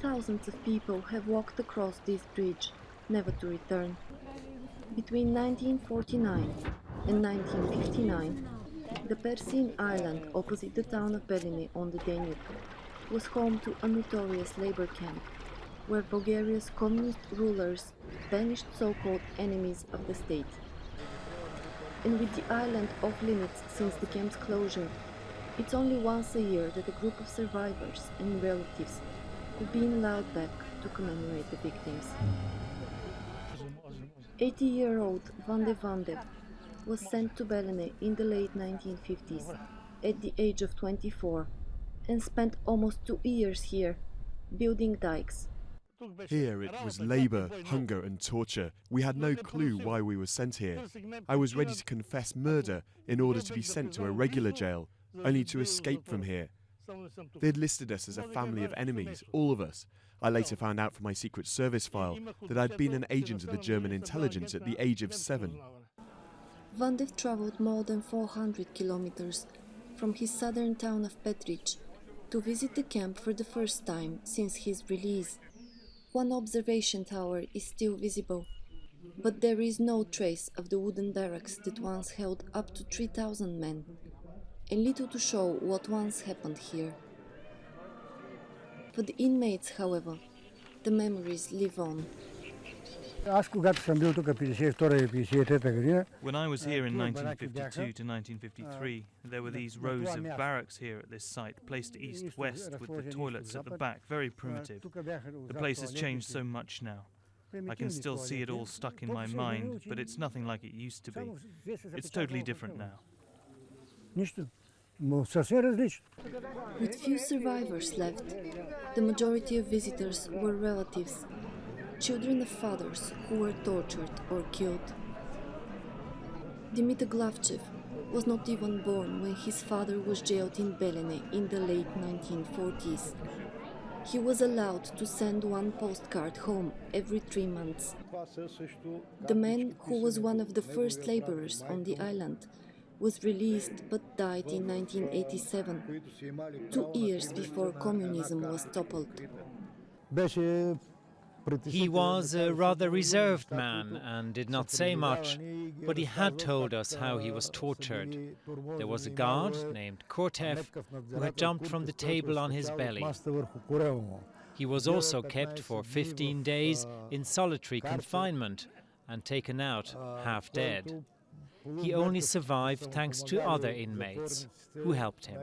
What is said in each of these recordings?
thousands of people have walked across this bridge, never to return. Between 1949 and 1959, the Persin island opposite the town of Belene on the Danube was home to a notorious labor camp, where Bulgaria's communist rulers banished so-called enemies of the state. And with the island off limits since the camp's closure, it's only once a year that a group of survivors and relatives could be allowed back to commemorate the victims. 80-year-old Vandev was sent to Belene in the late 1950s at the age of 24 and spent almost 2 years here, building dikes. Here it was labour, hunger and torture. We had no clue why we were sent here. I was ready to confess murder in order to be sent to a regular jail, only to escape from here. They had listed us as a family of enemies, all of us. I later found out from my Secret Service file that I'd been an agent of the German intelligence at the age of 7. Vandev travelled more than 400 kilometers from his southern town of Petric to visit the camp for the first time since his release. One observation tower is still visible, but there is no trace of the wooden barracks that once held up to 3,000 men, and little to show what once happened here. For the inmates, however, the memories live on. When I was here in 1952 to 1953, there were these rows of barracks here at this site, placed east-west with the toilets at the back, very primitive. The place has changed so much now. I can still see it all stuck in my mind, but it's nothing like it used to be. It's totally different now. With few survivors left, the majority of visitors were relatives, children of fathers who were tortured or killed. Dimitar Glavchev was not even born when his father was jailed in Belene in the late 1940s. He was allowed to send one postcard home every 3 months. The man, who was one of the first laborers on the island, was released but died in 1987, 2 years before communism was toppled. He was a rather reserved man and did not say much, but he had told us how he was tortured. There was a guard named Kortev who had jumped from the table on his belly. He was also kept for 15 days in solitary confinement and taken out half dead. He only survived thanks to other inmates who helped him.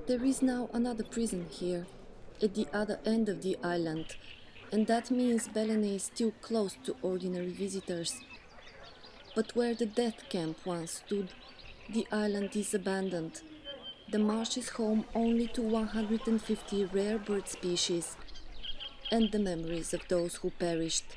There is now another prison here, at the other end of the island, and that means Belene is still close to ordinary visitors. But where the death camp once stood, the island is abandoned. The marsh is home only to 150 rare bird species and the memories of those who perished.